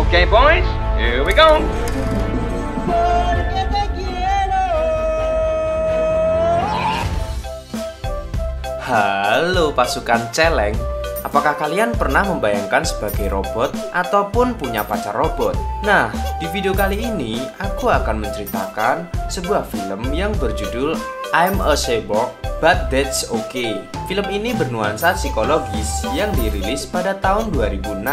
Okay, boys, here we go. Halo pasukan celeng, apakah kalian pernah membayangkan sebagai robot ataupun punya pacar robot? Nah, di video kali ini aku akan menceritakan sebuah film yang berjudul I'm a Cyborg But That's Okay. Film ini bernuansa psikologis yang dirilis pada tahun 2006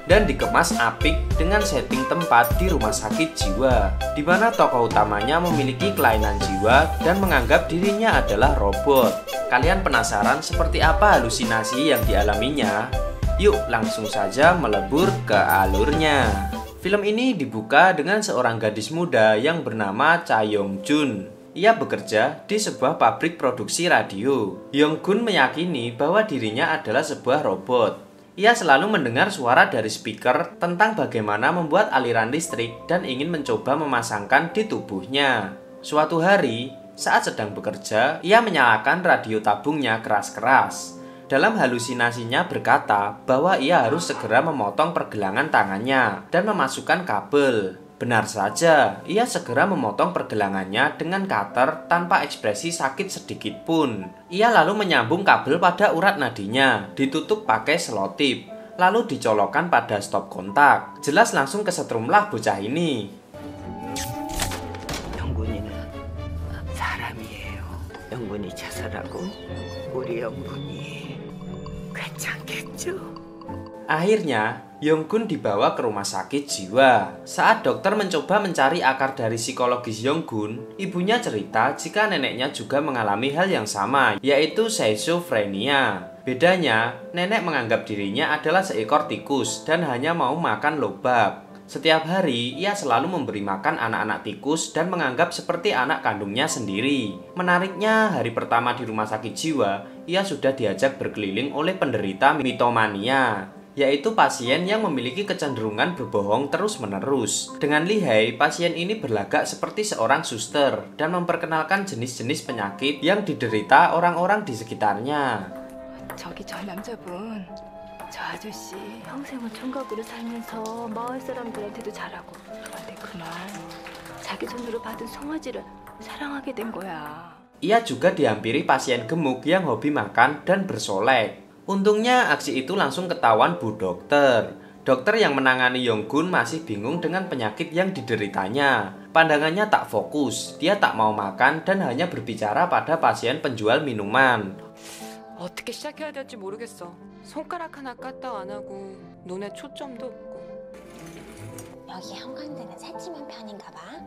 dan dikemas apik dengan setting tempat di rumah sakit jiwa, di mana tokoh utamanya memiliki kelainan jiwa dan menganggap dirinya adalah robot. Kalian penasaran seperti apa halusinasi yang dialaminya? Yuk langsung saja melebur ke alurnya. Film ini dibuka dengan seorang gadis muda yang bernama Cha Yong Jun. Ia bekerja di sebuah pabrik produksi radio. Yong Gun meyakini bahwa dirinya adalah sebuah robot. Ia selalu mendengar suara dari speaker tentang bagaimana membuat aliran listrik dan ingin mencoba memasangkan di tubuhnya. Suatu hari, saat sedang bekerja, ia menyalakan radio tabungnya keras-keras. Dalam halusinasinya berkata bahwa ia harus segera memotong pergelangan tangannya dan memasukkan kabel. Benar saja, ia segera memotong pergelangannya dengan cutter tanpa ekspresi sakit sedikit pun. Ia lalu menyambung kabel pada urat nadinya, ditutup pakai selotip, lalu dicolokkan pada stop kontak. Jelas langsung kesetrumlah bocah ini. 영군이는 사람이에요. 영군이 자살하고 우리 영군이 괜찮겠죠? Akhirnya, Yonggun dibawa ke rumah sakit jiwa. Saat dokter mencoba mencari akar dari psikologis Yonggun, ibunya cerita jika neneknya juga mengalami hal yang sama, yaitu schizophrenia. Bedanya, nenek menganggap dirinya adalah seekor tikus dan hanya mau makan lobak. Setiap hari, ia selalu memberi makan anak-anak tikus dan menganggap seperti anak kandungnya sendiri. Menariknya, hari pertama di rumah sakit jiwa, ia sudah diajak berkeliling oleh penderita mitomania, yaitu pasien yang memiliki kecenderungan berbohong terus-menerus. Dengan lihai, pasien ini berlagak seperti seorang suster dan memperkenalkan jenis-jenis penyakit yang diderita orang-orang di sekitarnya. 저기 저 남자분, 저 아저씨 평생을 총각으로 살면서 마을 사람들한테도 잘하고, 그런데 그날 자기 손으로 받은 송아지를 사랑하게 된 거야. Ia juga dihampiri pasien gemuk yang hobi makan dan bersolek. Untungnya aksi itu langsung ketahuan Bu Dokter. Dokter yang menangani Yonggun masih bingung dengan penyakit yang dideritanya. Pandangannya tak fokus, dia tak mau makan dan hanya berbicara pada pasien penjual minuman. 어떻게 시작해야 될지 모르겠어. 손가락 하나 까딱 안 하고 눈에 초점도 없고. 여기 형광등은 새침한 편인가 봐.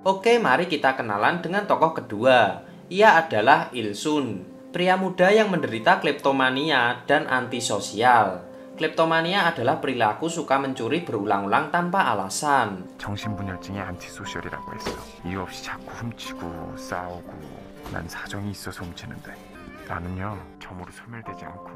Oke, mari kita kenalan dengan tokoh kedua. Ia adalah Il-sun, pria muda yang menderita kleptomania dan antisosial. Kleptomania adalah perilaku suka mencuri berulang-ulang tanpa alasan. 정신분열증이 안티소셜이라고 했어. 이유 없이 자꾸 훔치고 싸우고 난 사정이 있어서 훔치는데 나는요 점으로 소멸되지 않고.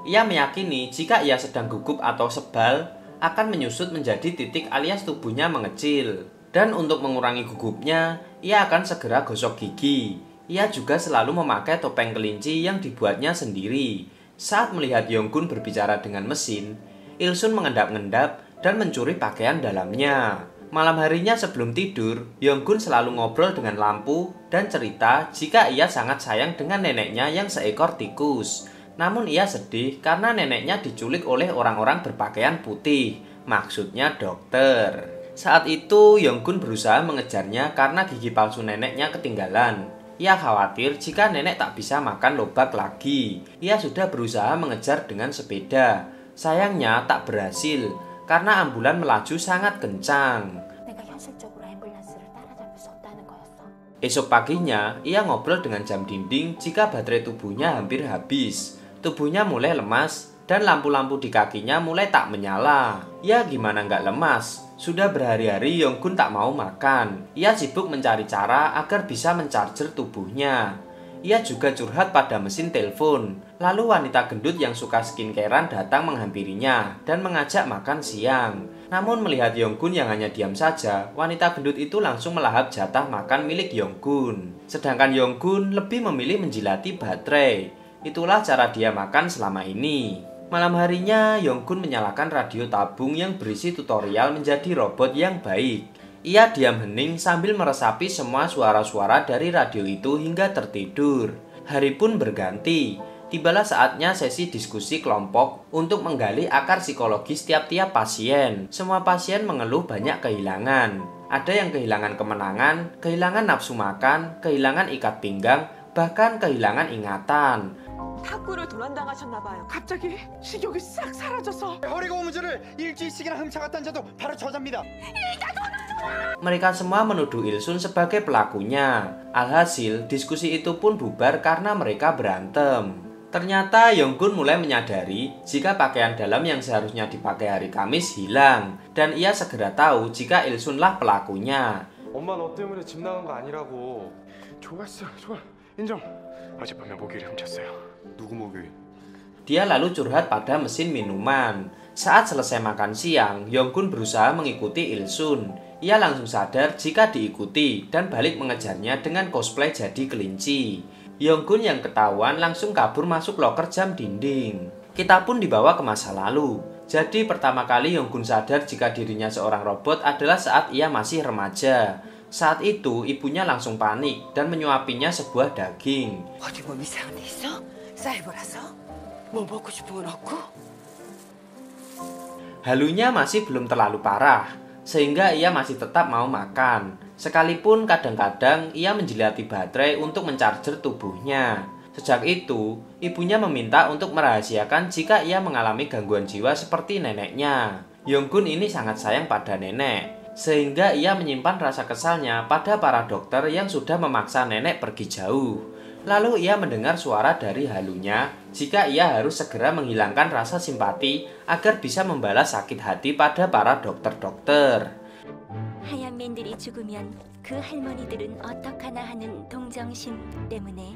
Ia meyakini jika ia sedang gugup atau sebal akan menyusut menjadi titik alias tubuhnya mengecil. Dan untuk mengurangi gugupnya, ia akan segera gosok gigi. Ia juga selalu memakai topeng kelinci yang dibuatnya sendiri. Saat melihat Yonggun berbicara dengan mesin, Il-sun mengendap-endap dan mencuri pakaian dalamnya. Malam harinya sebelum tidur, Yonggun selalu ngobrol dengan lampu dan cerita jika ia sangat sayang dengan neneknya yang seekor tikus. Namun ia sedih karena neneknya diculik oleh orang-orang berpakaian putih, maksudnya dokter. Saat itu Yonggun berusaha mengejarnya karena gigi palsu neneknya ketinggalan. Ia khawatir jika nenek tak bisa makan lobak lagi. Ia sudah berusaha mengejar dengan sepeda. Sayangnya tak berhasil karena ambulan melaju sangat kencang. 내가 현실적으로 앰뷸런스를 따라잡을 수 없다는 거였어. Esok paginya, ia ngobrol dengan jam dinding jika baterai tubuhnya hampir habis. Tubuhnya mulai lemas dan lampu-lampu di kakinya mulai tak menyala. Ya gimana nggak lemas? Sudah berhari-hari Yonggun tak mau makan. Ia sibuk mencari cara agar bisa mencarger tubuhnya. Ia juga curhat pada mesin telepon. Lalu wanita gendut yang suka skincarean datang menghampirinya dan mengajak makan siang. Namun melihat Yonggun yang hanya diam saja, wanita gendut itu langsung melahap jatah makan milik Yonggun. Sedangkan Yonggun lebih memilih menjilati baterai. Itulah cara dia makan selama ini. Malam harinya, Yonggun menyalakan radio tabung yang berisi tutorial menjadi robot yang baik. Ia diam hening sambil meresapi semua suara-suara dari radio itu hingga tertidur. Hari pun berganti. Tibalah saatnya sesi diskusi kelompok untuk menggali akar psikologis tiap-tiap pasien. Semua pasien mengeluh banyak kehilangan. Ada yang kehilangan kemenangan, kehilangan nafsu makan, kehilangan ikat pinggang, bahkan kehilangan ingatan. 탁구를 도난당하셨나봐요. 갑자기 식욕이 싹 사라져서 허리 고무줄을 일주일씩이나 훔쳐갔던 자도 바로 저자입니다. Mereka semua menuduh Ilsun sebagai pelakunya. Alhasil, diskusi itu pun bubar karena mereka berantem. Ternyata Yonggun mulai menyadari jika pakaian dalam yang seharusnya dipakai hari Kamis hilang. Dan ia segera tahu jika Ilsunlah pelakunya. 엄마 너 때문에 집 나간 거 아니라고. 좋았어, 좋아. 인정. 어젯밤에 모기를 훔쳤어요. 누구 모기? Dia lalu curhat pada mesin minuman. Saat selesai makan siang, Yonggun berusaha mengikuti Ilsun. Ia langsung sadar jika diikuti dan balik mengejarnya dengan cosplay jadi kelinci. Yonggun yang ketahuan langsung kabur masuk loker jam dinding. Kita pun dibawa ke masa lalu. Jadi pertama kali Yonggun sadar jika dirinya seorang robot adalah saat ia masih remaja. Saat itu ibunya langsung panik dan menyuapinya sebuah daging. 어디 몸 이상한 데 있어? 사이버라서? 뭐 먹고 싶은 건 없고? Halunya masih belum terlalu parah, sehingga ia masih tetap mau makan. Sekalipun kadang-kadang ia menjilati baterai untuk mencarger tubuhnya. Sejak itu, ibunya meminta untuk merahasiakan jika ia mengalami gangguan jiwa seperti neneknya. Yonggun ini sangat sayang pada nenek, sehingga ia menyimpan rasa kesalnya pada para dokter yang sudah memaksa nenek pergi jauh. Lalu ia mendengar suara dari halunya jika ia harus segera menghilangkan rasa simpati agar bisa membalas sakit hati pada para dokter-dokter. 하얀 맨들이 죽으면 그 할머니들은 어떡하나 하는 동정심 때문에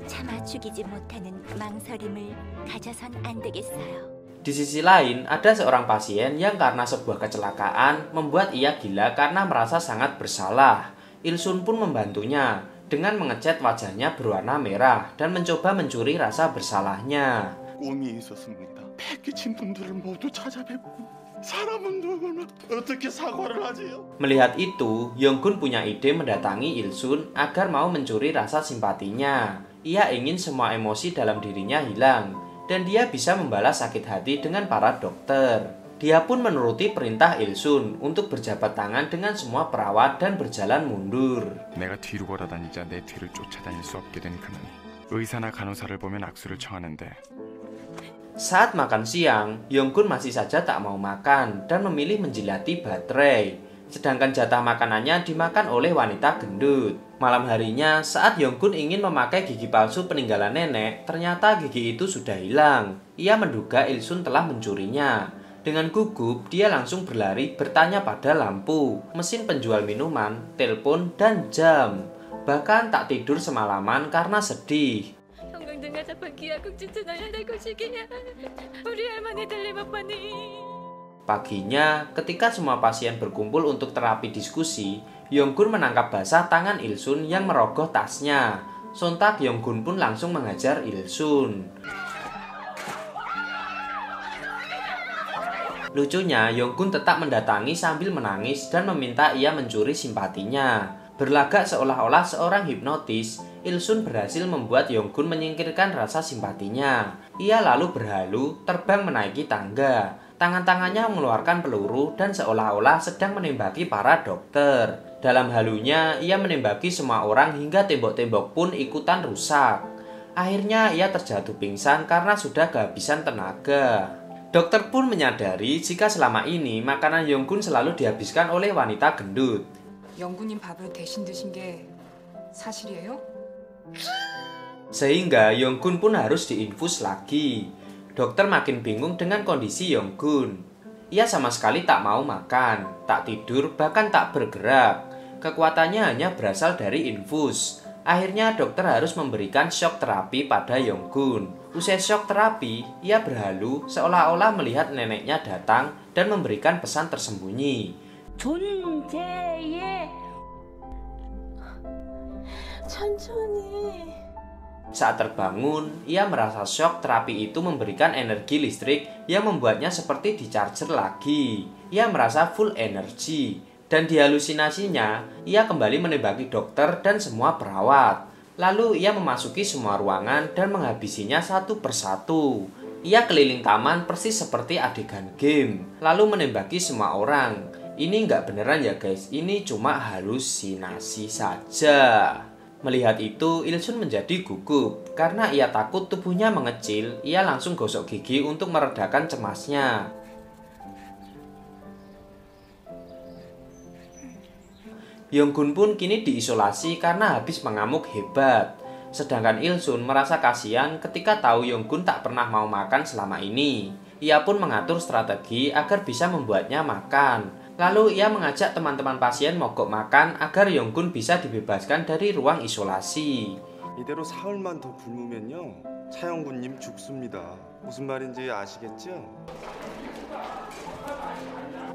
차마 죽이지 못하는 망설임을 가져선 안 되겠어요. Di sisi lain, ada seorang pasien yang karena sebuah kecelakaan membuat ia gila karena merasa sangat bersalah. Ilsun pun membantunya dengan mengecat wajahnya berwarna merah dan mencoba mencuri rasa bersalahnya. 꿈이 있었습니다. 패기친 분들을 모두 찾아뵙고 사람은 누구나 어떻게 사과를 하지요? Melihat itu, Yonggun punya ide mendatangi Ilsun agar mau mencuri rasa simpatinya. Ia ingin semua emosi dalam dirinya hilang dan dia bisa membalas sakit hati dengan para dokter. Dia pun menuruti perintah Ilsun untuk berjabat tangan dengan semua perawat dan berjalan mundur. 내가 뒤로 걸어다니자 내 뒤를 쫓아다닐 수 없게 된 그는 의사나 간호사를 보면 악수를 청하는데 Saat makan siang, Yonggun masih saja tak mau makan dan memilih menjilati baterai. Sedangkan jatah makanannya dimakan oleh wanita gendut. Malam harinya, saat Yonggun ingin memakai gigi palsu peninggalan nenek, ternyata gigi itu sudah hilang. Ia menduga Ilsun telah mencurinya. Dengan gugup, dia langsung berlari bertanya pada lampu, mesin penjual minuman, telepon, dan jam. Bahkan tak tidur semalaman karena sedih. 형광등 가자판 기하국 추천해야 될 것이기야. 우리 할머니 들리면 뻔히. Paginya, ketika semua pasien berkumpul untuk terapi diskusi, Yonggun menangkap basah tangan Ilsun yang merogoh tasnya. Sontak Yonggun pun langsung menghajar Ilsun. Lucunya, Yonggun tetap mendatangi sambil menangis dan meminta ia mencuri simpatinya. Berlagak seolah-olah seorang hipnotis, Ilsun berhasil membuat Yonggun menyingkirkan rasa simpatinya. Ia lalu berhalu terbang menaiki tangga. Tangan-tangannya mengeluarkan peluru dan seolah-olah sedang menembaki para dokter. Dalam halunya, ia menembaki semua orang hingga tembok-tembok pun ikutan rusak. Akhirnya ia terjatuh pingsan karena sudah kehabisan tenaga. Dokter pun menyadari jika selama ini makanan Yonggun selalu dihabiskan oleh wanita gendut. 영구님 밥을 대신 드신 게 사실이에요? Sehingga Yonggun pun harus diinfus lagi. Dokter makin bingung dengan kondisi Yonggun. Ia sama sekali tak mau makan, tak tidur, bahkan tak bergerak. Kekuatannya hanya berasal dari infus. Akhirnya dokter harus memberikan shock terapi pada Yonggun. Usai shock terapi, ia berhalu seolah-olah melihat neneknya datang dan memberikan pesan tersembunyi. 존재의 천천히 Saat terbangun, ia merasa syok terapi itu memberikan energi listrik yang membuatnya seperti di-charger lagi. Ia merasa full energi, dan di halusinasinya, ia kembali menembaki dokter dan semua perawat. Lalu ia memasuki semua ruangan dan menghabisinya satu persatu. Ia keliling taman persis seperti adegan game, lalu menembaki semua orang. Ini nggak beneran ya guys, ini cuma halusinasi saja. Melihat itu, Il-sun menjadi gugup. Karena ia takut tubuhnya mengecil, ia langsung gosok gigi untuk meredakan cemasnya. Yonggun pun kini diisolasi karena habis mengamuk hebat. Sedangkan Il-sun merasa kasihan ketika tahu Yonggun tak pernah mau makan selama ini. Ia pun mengatur strategi agar bisa membuatnya makan. Lalu ia mengajak teman-teman pasien mogok makan agar Yonggun bisa dibebaskan dari ruang isolasi. 이대로 사흘만 더 굶으면요 차영군님 죽습니다. 무슨 말인지 아시겠죠?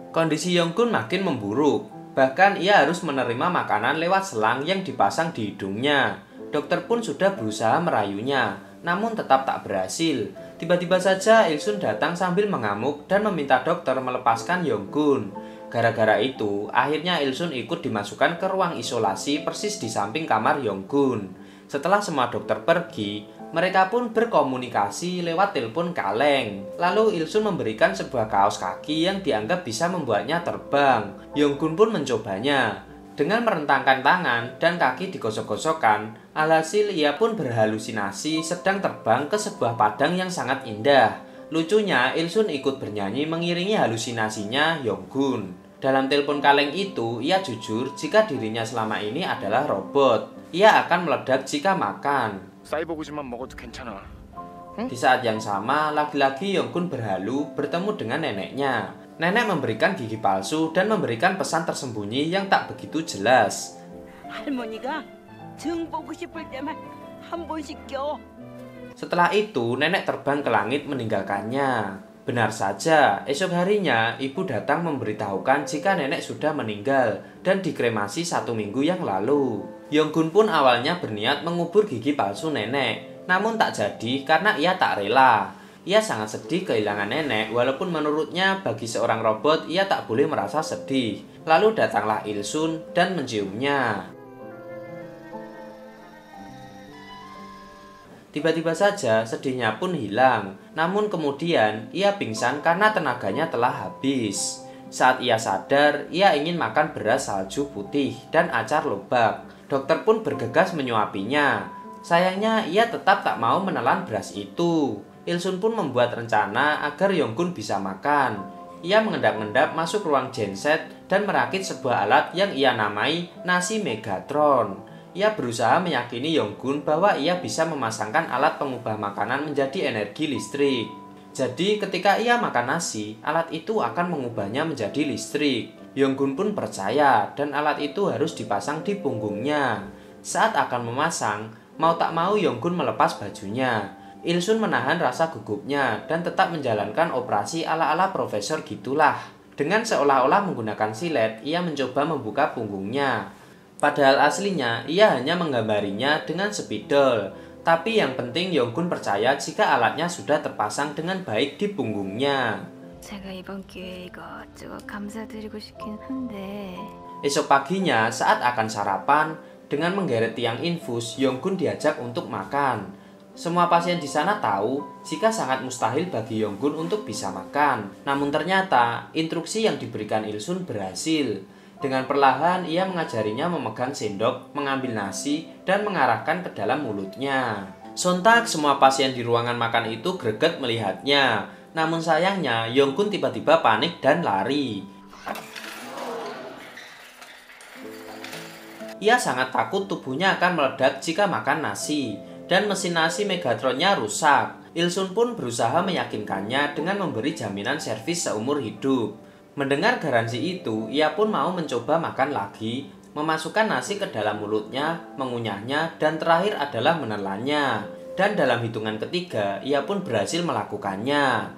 Kondisi Yonggun makin memburuk. Bahkan ia harus menerima makanan lewat selang yang dipasang di hidungnya. Dokter pun sudah berusaha merayunya, namun tetap tak berhasil. Tiba-tiba saja Il-sun datang sambil mengamuk dan meminta dokter melepaskan Yonggun. Gara-gara itu, akhirnya Il-sun ikut dimasukkan ke ruang isolasi persis di samping kamar Yonggun. Setelah semua dokter pergi, mereka pun berkomunikasi lewat telepon kaleng. Lalu Il-sun memberikan sebuah kaos kaki yang dianggap bisa membuatnya terbang. Yonggun pun mencobanya. Dengan merentangkan tangan dan kaki digosok-gosokkan, alhasil ia pun berhalusinasi sedang terbang ke sebuah padang yang sangat indah. Lucunya, Il-sun ikut bernyanyi mengiringi halusinasinya Yonggun. Dalam telepon kaleng itu, ia jujur jika dirinya selama ini adalah robot. Ia akan meledak jika makan. 사이보그지만 먹어도 괜찮아. Di saat yang sama, lagi-lagi Yonggun berhalu bertemu dengan neneknya. Nenek memberikan gigi palsu dan memberikan pesan tersembunyi yang tak begitu jelas. 할머니가 등 보고 싶을 때만 한 번씩 껴. Setelah itu, nenek terbang ke langit meninggalkannya. Benar saja, esok harinya ibu datang memberitahukan jika nenek sudah meninggal dan dikremasi 1 minggu yang lalu. Yonggun pun awalnya berniat mengubur gigi palsu nenek, namun tak jadi karena ia tak rela. Ia sangat sedih kehilangan nenek, walaupun menurutnya bagi seorang robot ia tak boleh merasa sedih. Lalu datanglah Il-sun dan menciumnya. Tiba-tiba saja sedihnya pun hilang, namun kemudian ia pingsan karena tenaganya telah habis. Saat ia sadar, ia ingin makan beras salju putih dan acar lobak. Dokter pun bergegas menyuapinya. Sayangnya ia tetap tak mau menelan beras itu. Il-sun pun membuat rencana agar Yonggun bisa makan. Ia mengendap-endap masuk ruang genset dan merakit sebuah alat yang ia namai nasi Megatron. Ia berusaha meyakini Yonggun bahwa ia bisa memasangkan alat pengubah makanan menjadi energi listrik. Jadi ketika ia makan nasi, alat itu akan mengubahnya menjadi listrik. Yonggun pun percaya dan alat itu harus dipasang di punggungnya. Saat akan memasang, mau tak mau Yonggun melepas bajunya. Il-sun menahan rasa gugupnya dan tetap menjalankan operasi ala-ala profesor gitulah. Dengan seolah-olah menggunakan silet, ia mencoba membuka punggungnya. Padahal aslinya ia hanya menggambarinya dengan spidol. Tapi yang penting Yonggun percaya jika alatnya sudah terpasang dengan baik di punggungnya. 제가 이번 기회에 이것저것 감사드리고 싶긴 한데. Esok paginya saat akan sarapan, dengan menggeret tiang infus, Yonggun diajak untuk makan. Semua pasien di sana tahu jika sangat mustahil bagi Yonggun untuk bisa makan. Namun ternyata instruksi yang diberikan Il-sun berhasil. Dengan perlahan ia mengajarinya memegang sendok, mengambil nasi, dan mengarahkan ke dalam mulutnya. Sontak semua pasien di ruangan makan itu greget melihatnya. Namun sayangnya Yonggun tiba-tiba panik dan lari. Ia sangat takut tubuhnya akan meledak jika makan nasi, dan mesin nasi Megatronnya rusak. Il-sun pun berusaha meyakinkannya dengan memberi jaminan servis seumur hidup. Mendengar garansi itu, ia pun mau mencoba makan lagi, memasukkan nasi ke dalam mulutnya, mengunyahnya, dan terakhir adalah menelannya. Dan dalam hitungan ketiga, ia pun berhasil melakukannya.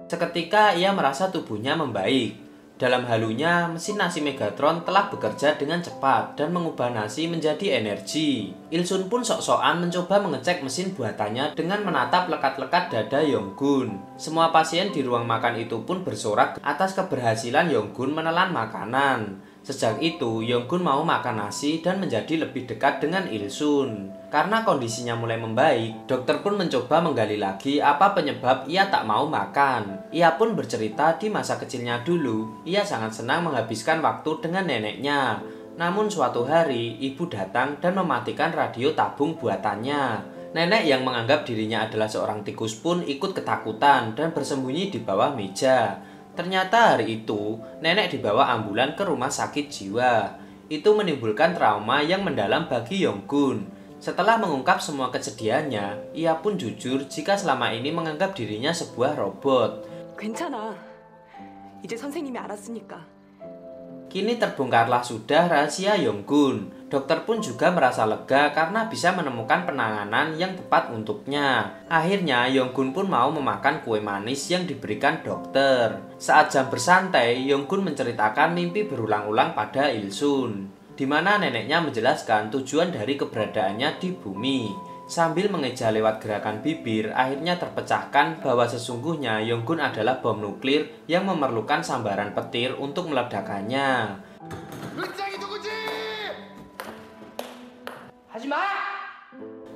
Seketika ia merasa tubuhnya membaik. Dalam halunya, mesin nasi Megatron telah bekerja dengan cepat dan mengubah nasi menjadi energi. Ilsun pun sok-sokan mencoba mengecek mesin buatannya dengan menatap lekat-lekat dada Yonggun. Semua pasien di ruang makan itu pun bersorak atas keberhasilan Yonggun menelan makanan. Sejak itu, Yonggun mau makan nasi dan menjadi lebih dekat dengan Ilsun. Karena kondisinya mulai membaik, dokter pun mencoba menggali lagi apa penyebab ia tak mau makan. Ia pun bercerita di masa kecilnya dulu, ia sangat senang menghabiskan waktu dengan neneknya. Namun suatu hari, ibu datang dan mematikan radio tabung buatannya. Nenek yang menganggap dirinya adalah seorang tikus pun ikut ketakutan dan bersembunyi di bawah meja. Ternyata hari itu, nenek dibawa ambulan ke rumah sakit jiwa. Itu menimbulkan trauma yang mendalam bagi Yonggun. Setelah mengungkap semua kesedihannya, ia pun jujur jika selama ini menganggap dirinya sebuah robot. 괜찮아. 이제 선생님이 알았으니까. Kini terbongkarlah sudah rahasia Yonggun. Dokter pun juga merasa lega karena bisa menemukan penanganan yang tepat untuknya. Akhirnya Yonggun pun mau memakan kue manis yang diberikan dokter. Saat jam bersantai, Yonggun menceritakan mimpi berulang-ulang pada Ilsun, di mana neneknya menjelaskan tujuan dari keberadaannya di bumi. Sambil mengeja lewat gerakan bibir, akhirnya terpecahkan bahwa sesungguhnya Yonggun adalah bom nuklir yang memerlukan sambaran petir untuk meledakkannya.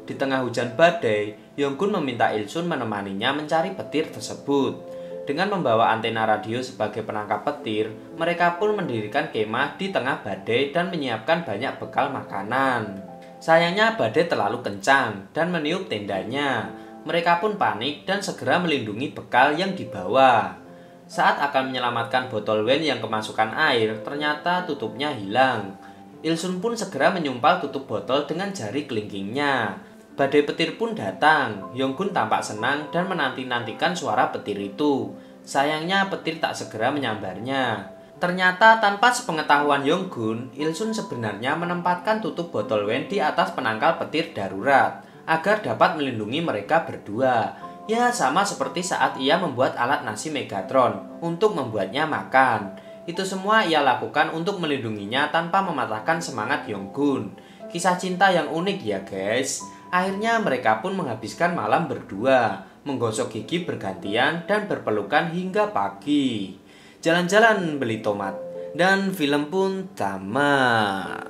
Di tengah hujan badai, Yonggun meminta Ilsun menemaninya mencari petir tersebut. Dengan membawa antena radio sebagai penangkap petir, mereka pun mendirikan kemah di tengah badai dan menyiapkan banyak bekal makanan. Sayangnya badai terlalu kencang dan meniup tendanya. Mereka pun panik dan segera melindungi bekal yang dibawa. Saat akan menyelamatkan botol wine yang kemasukan air, ternyata tutupnya hilang. Ilsun pun segera menyumpal tutup botol dengan jari kelingkingnya. Badai petir pun datang. Yonggun tampak senang dan menanti-nantikan suara petir itu. Sayangnya petir tak segera menyambarnya. Ternyata tanpa sepengetahuan Yonggun, Ilsun sebenarnya menempatkan tutup botol wine di atas penangkal petir darurat agar dapat melindungi mereka berdua. Ya, sama seperti saat ia membuat alat nasi Megatron untuk membuatnya makan. Itu semua ia lakukan untuk melindunginya tanpa mematahkan semangat Yonggun. Kisah cinta yang unik ya guys. Akhirnya mereka pun menghabiskan malam berdua, menggosok gigi bergantian dan berpelukan hingga pagi. Jalan-jalan beli tomat, dan film pun tamat.